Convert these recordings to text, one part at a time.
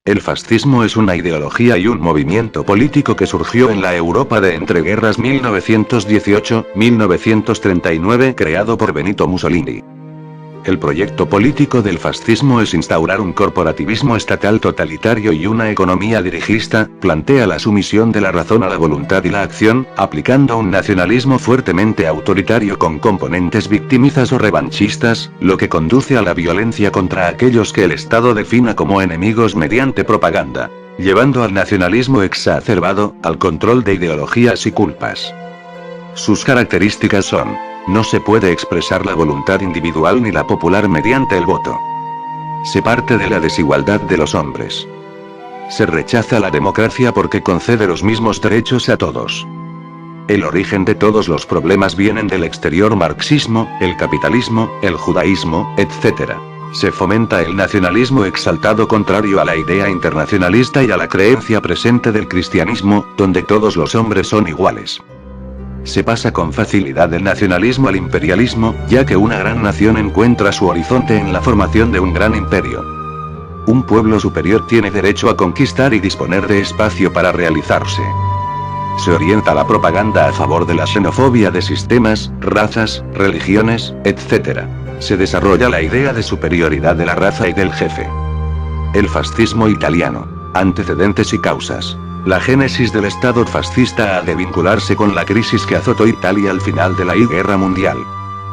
El fascismo es una ideología y un movimiento político que surgió en la Europa de entreguerras 1918-1939, creado por Benito Mussolini. El proyecto político del fascismo es instaurar un corporativismo estatal totalitario y una economía dirigista. Plantea la sumisión de la razón a la voluntad y la acción, aplicando un nacionalismo fuertemente autoritario con componentes victimizas o revanchistas, lo que conduce a la violencia contra aquellos que el Estado defina como enemigos mediante propaganda, llevando al nacionalismo exacerbado, al control de ideologías y culpas. Sus características son: no se puede expresar la voluntad individual ni la popular mediante el voto. Se parte de la desigualdad de los hombres. Se rechaza la democracia porque concede los mismos derechos a todos. El origen de todos los problemas vienen del exterior: marxismo, el capitalismo, el judaísmo, etc. Se fomenta el nacionalismo exaltado contrario a la idea internacionalista y a la creencia presente del cristianismo, donde todos los hombres son iguales. Se pasa con facilidad del nacionalismo al imperialismo, ya que una gran nación encuentra su horizonte en la formación de un gran imperio. Un pueblo superior tiene derecho a conquistar y disponer de espacio para realizarse. Se orienta la propaganda a favor de la xenofobia de sistemas, razas, religiones, etc. Se desarrolla la idea de superioridad de la raza y del jefe. El fascismo italiano. Antecedentes y causas. La génesis del Estado fascista ha de vincularse con la crisis que azotó Italia al final de la I Guerra Mundial.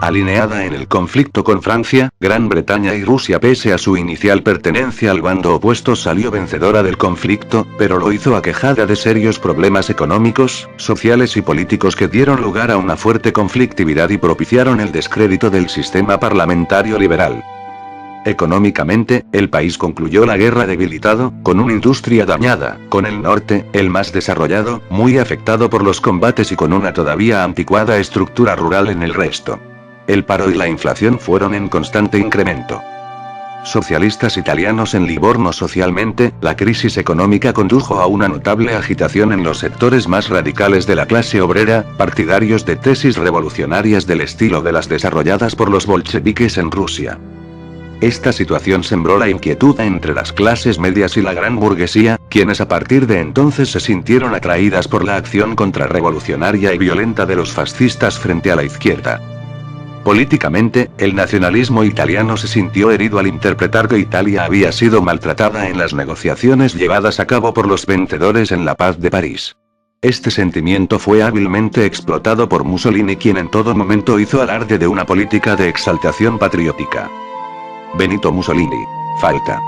Alineada en el conflicto con Francia, Gran Bretaña y Rusia, pese a su inicial pertenencia al bando opuesto, salió vencedora del conflicto, pero lo hizo aquejada de serios problemas económicos, sociales y políticos que dieron lugar a una fuerte conflictividad y propiciaron el descrédito del sistema parlamentario liberal. Económicamente, el país concluyó la guerra debilitado, con una industria dañada, con el norte, el más desarrollado, muy afectado por los combates y con una todavía anticuada estructura rural en el resto. El paro y la inflación fueron en constante incremento. Socialistas italianos en Livorno. Socialmente, la crisis económica condujo a una notable agitación en los sectores más radicales de la clase obrera, partidarios de tesis revolucionarias del estilo de las desarrolladas por los bolcheviques en Rusia. Esta situación sembró la inquietud entre las clases medias y la gran burguesía, quienes a partir de entonces se sintieron atraídas por la acción contrarrevolucionaria y violenta de los fascistas frente a la izquierda. Políticamente, el nacionalismo italiano se sintió herido al interpretar que Italia había sido maltratada en las negociaciones llevadas a cabo por los vencedores en la Paz de París. Este sentimiento fue hábilmente explotado por Mussolini, quien en todo momento hizo alarde de una política de exaltación patriótica. Benito Mussolini. Falta.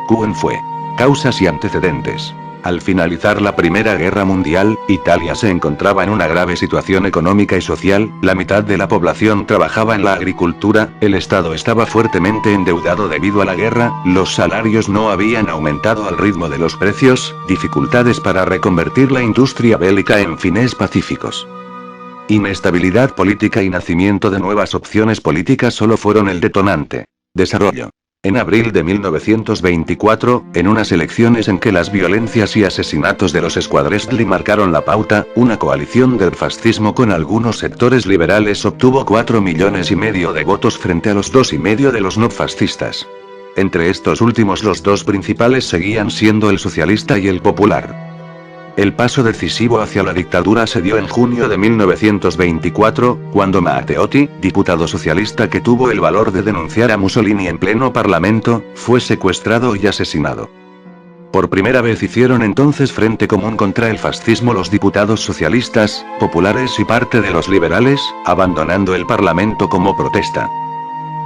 ¿Quién fue? Causas y antecedentes. Al finalizar la Primera Guerra Mundial, Italia se encontraba en una grave situación económica y social. La mitad de la población trabajaba en la agricultura, el Estado estaba fuertemente endeudado debido a la guerra, los salarios no habían aumentado al ritmo de los precios, dificultades para reconvertir la industria bélica en fines pacíficos. Inestabilidad política y nacimiento de nuevas opciones políticas solo fueron el detonante. Desarrollo. En abril de 1924, en unas elecciones en que las violencias y asesinatos de los squadrestli marcaron la pauta, una coalición del fascismo con algunos sectores liberales obtuvo 4,5 millones de votos frente a los 2,5 millones de los no fascistas. Entre estos últimos, los dos principales seguían siendo el socialista y el popular. El paso decisivo hacia la dictadura se dio en junio de 1924, cuando Matteotti, diputado socialista que tuvo el valor de denunciar a Mussolini en pleno parlamento, fue secuestrado y asesinado. Por primera vez hicieron entonces frente común contra el fascismo los diputados socialistas, populares y parte de los liberales, abandonando el parlamento como protesta.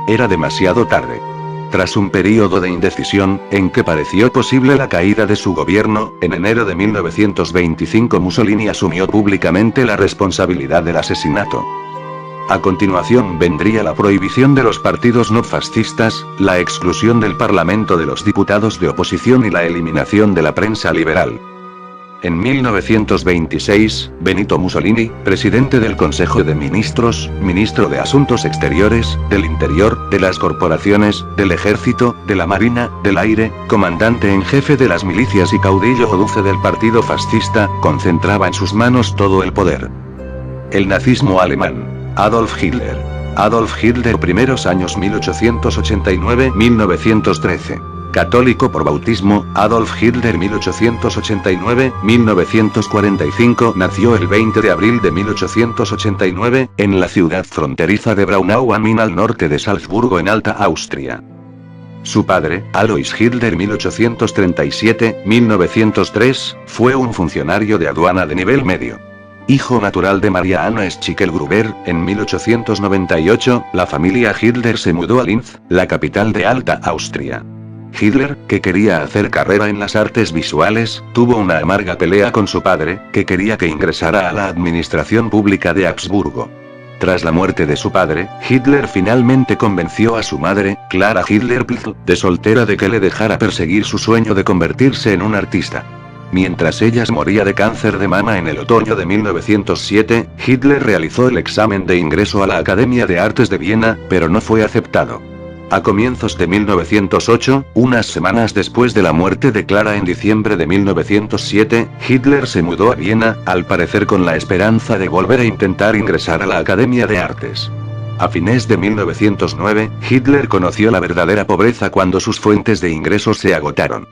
Era demasiado tarde. Tras un período de indecisión, en que pareció posible la caída de su gobierno, en enero de 1925 Mussolini asumió públicamente la responsabilidad del asesinato. A continuación vendría la prohibición de los partidos no fascistas, la exclusión del Parlamento de los diputados de oposición y la eliminación de la prensa liberal. En 1926, Benito Mussolini, presidente del Consejo de Ministros, ministro de Asuntos Exteriores, del Interior, de las Corporaciones, del Ejército, de la Marina, del Aire, comandante en jefe de las milicias y caudillo duce del partido fascista, concentraba en sus manos todo el poder. El nazismo alemán. Adolf Hitler. Adolf Hitler, primeros años 1889-1913. Católico por bautismo, Adolf Hitler 1889-1945 nació el 20 de abril de 1889, en la ciudad fronteriza de Braunau am Inn al norte de Salzburgo en Alta Austria. Su padre, Alois Hitler 1837-1903, fue un funcionario de aduana de nivel medio. Hijo natural de Maria Anna Schickel-Gruber, en 1898, la familia Hitler se mudó a Linz, la capital de Alta Austria. Hitler, que quería hacer carrera en las artes visuales, tuvo una amarga pelea con su padre, que quería que ingresara a la administración pública de Habsburgo. Tras la muerte de su padre, Hitler finalmente convenció a su madre, Clara Hitler-Pflug, de soltera de que le dejara perseguir su sueño de convertirse en un artista. Mientras ella moría de cáncer de mama en el otoño de 1907, Hitler realizó el examen de ingreso a la Academia de Artes de Viena, pero no fue aceptado. A comienzos de 1908, unas semanas después de la muerte de Clara en diciembre de 1907, Hitler se mudó a Viena, al parecer con la esperanza de volver a intentar ingresar a la Academia de Artes. A fines de 1909, Hitler conoció la verdadera pobreza cuando sus fuentes de ingresos se agotaron.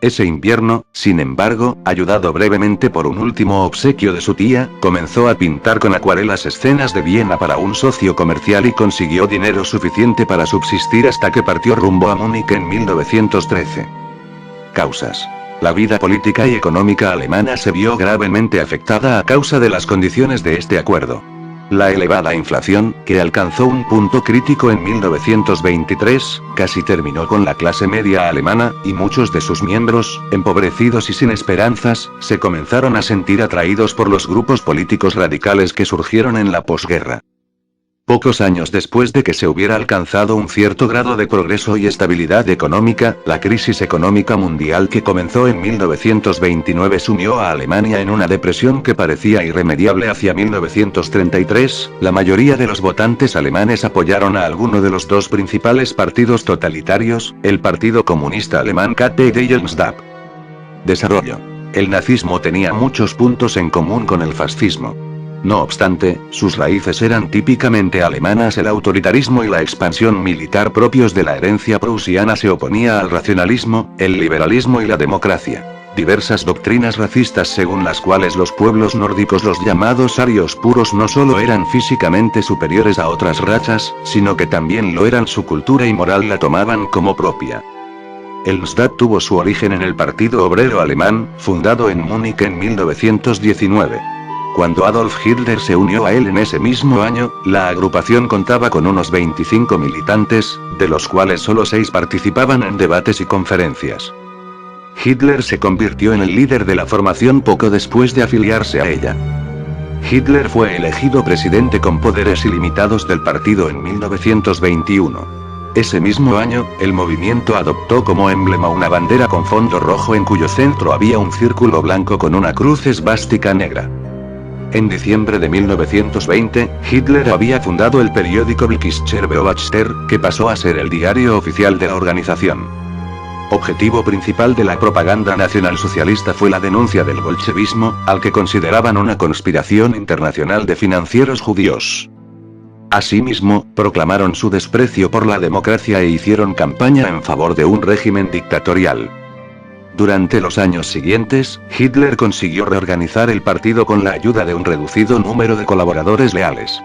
Ese invierno, sin embargo, ayudado brevemente por un último obsequio de su tía, comenzó a pintar con acuarelas escenas de Viena para un socio comercial y consiguió dinero suficiente para subsistir hasta que partió rumbo a Múnich en 1913. Causas. La vida política y económica alemana se vio gravemente afectada a causa de las condiciones de este acuerdo. La elevada inflación, que alcanzó un punto crítico en 1923, casi terminó con la clase media alemana, y muchos de sus miembros, empobrecidos y sin esperanzas, se comenzaron a sentir atraídos por los grupos políticos radicales que surgieron en la posguerra. Pocos años después de que se hubiera alcanzado un cierto grado de progreso y estabilidad económica, la crisis económica mundial que comenzó en 1929 sumió a Alemania en una depresión que parecía irremediable hacia 1933. La mayoría de los votantes alemanes apoyaron a alguno de los dos principales partidos totalitarios, el Partido Comunista Alemán KPD y el NSDAP. Desarrollo. El nazismo tenía muchos puntos en común con el fascismo. No obstante, sus raíces eran típicamente alemanas. El autoritarismo y la expansión militar propios de la herencia prusiana se oponía al racionalismo, el liberalismo y la democracia. Diversas doctrinas racistas según las cuales los pueblos nórdicos, los llamados arios puros, no solo eran físicamente superiores a otras razas, sino que también lo eran, su cultura y moral la tomaban como propia. El NSDAP tuvo su origen en el Partido Obrero Alemán, fundado en Múnich en 1919. Cuando Adolf Hitler se unió a él en ese mismo año, la agrupación contaba con unos 25 militantes, de los cuales solo 6 participaban en debates y conferencias. Hitler se convirtió en el líder de la formación poco después de afiliarse a ella. Hitler fue elegido presidente con poderes ilimitados del partido en 1921. Ese mismo año, el movimiento adoptó como emblema una bandera con fondo rojo en cuyo centro había un círculo blanco con una cruz esvástica negra. En diciembre de 1920, Hitler había fundado el periódico Blickischer Beobachter, que pasó a ser el diario oficial de la organización. Objetivo principal de la propaganda nacionalsocialista fue la denuncia del bolchevismo, al que consideraban una conspiración internacional de financieros judíos. Asimismo, proclamaron su desprecio por la democracia e hicieron campaña en favor de un régimen dictatorial. Durante los años siguientes, Hitler consiguió reorganizar el partido con la ayuda de un reducido número de colaboradores leales.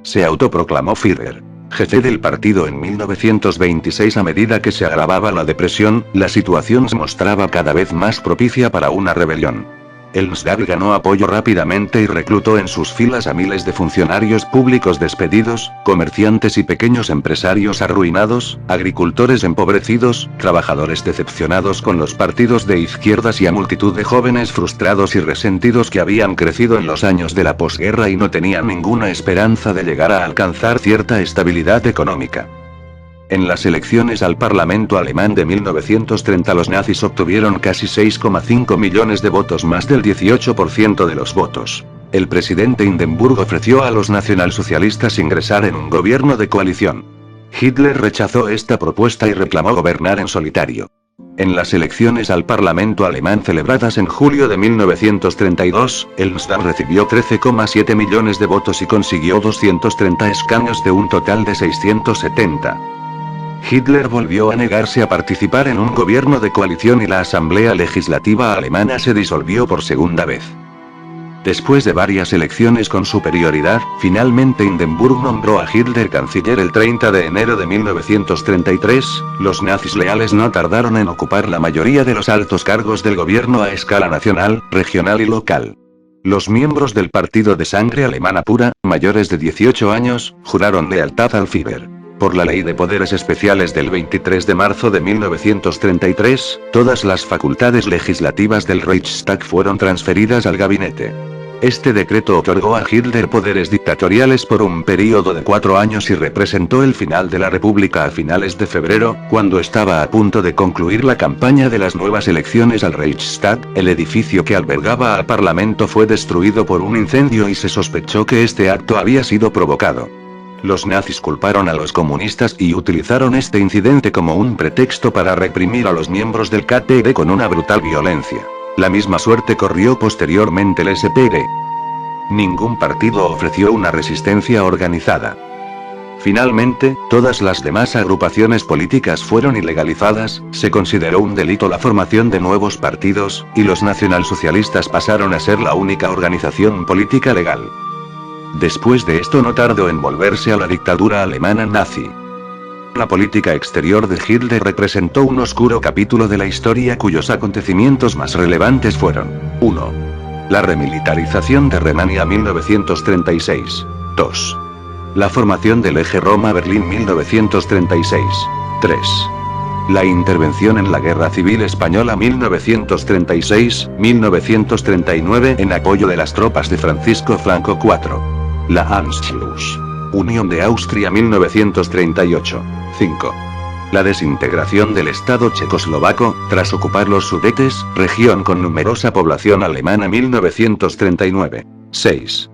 Se autoproclamó Führer, jefe del partido en 1926. A medida que se agravaba la depresión, la situación se mostraba cada vez más propicia para una rebelión. El NSDAP ganó apoyo rápidamente y reclutó en sus filas a miles de funcionarios públicos despedidos, comerciantes y pequeños empresarios arruinados, agricultores empobrecidos, trabajadores decepcionados con los partidos de izquierdas y a multitud de jóvenes frustrados y resentidos que habían crecido en los años de la posguerra y no tenían ninguna esperanza de llegar a alcanzar cierta estabilidad económica. En las elecciones al Parlamento alemán de 1930 los nazis obtuvieron casi 6,5 millones de votos, más del 18% de los votos. El presidente Hindenburg ofreció a los nacionalsocialistas ingresar en un gobierno de coalición. Hitler rechazó esta propuesta y reclamó gobernar en solitario. En las elecciones al Parlamento alemán celebradas en julio de 1932, el NSDAP recibió 13,7 millones de votos y consiguió 230 escaños de un total de 670. Hitler volvió a negarse a participar en un gobierno de coalición y la Asamblea Legislativa alemana se disolvió por segunda vez. Después de varias elecciones con superioridad, finalmente Hindenburg nombró a Hitler canciller el 30 de enero de 1933, los nazis leales no tardaron en ocupar la mayoría de los altos cargos del gobierno a escala nacional, regional y local. Los miembros del partido de sangre alemana pura, mayores de 18 años, juraron lealtad al Führer. Por la Ley de Poderes Especiales del 23 de marzo de 1933, todas las facultades legislativas del Reichstag fueron transferidas al gabinete. Este decreto otorgó a Hitler poderes dictatoriales por un período de 4 años y representó el final de la República a finales de febrero, cuando estaba a punto de concluir la campaña de las nuevas elecciones al Reichstag. El edificio que albergaba al Parlamento fue destruido por un incendio y se sospechó que este acto había sido provocado. Los nazis culparon a los comunistas y utilizaron este incidente como un pretexto para reprimir a los miembros del KPD con una brutal violencia. La misma suerte corrió posteriormente el SPD. Ningún partido ofreció una resistencia organizada. Finalmente, todas las demás agrupaciones políticas fueron ilegalizadas, se consideró un delito la formación de nuevos partidos, y los nacionalsocialistas pasaron a ser la única organización política legal. Después de esto no tardó en volverse a la dictadura alemana nazi. La política exterior de Hitler representó un oscuro capítulo de la historia cuyos acontecimientos más relevantes fueron: 1. La remilitarización de Renania 1936. 2. La formación del eje Roma-Berlín 1936. 3. La intervención en la Guerra Civil Española 1936-1939 en apoyo de las tropas de Francisco Franco. 4. La Anschluss. Unión de Austria 1938. 5. La desintegración del Estado checoslovaco, tras ocupar los Sudetes, región con numerosa población alemana 1939. 6.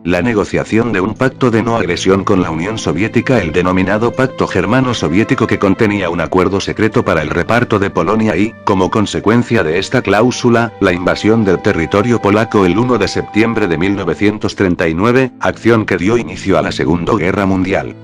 La negociación de un pacto de no agresión con la Unión Soviética, el denominado Pacto Germano-Soviético, que contenía un acuerdo secreto para el reparto de Polonia y, como consecuencia de esta cláusula, la invasión del territorio polaco el 1 de septiembre de 1939, acción que dio inicio a la Segunda Guerra Mundial.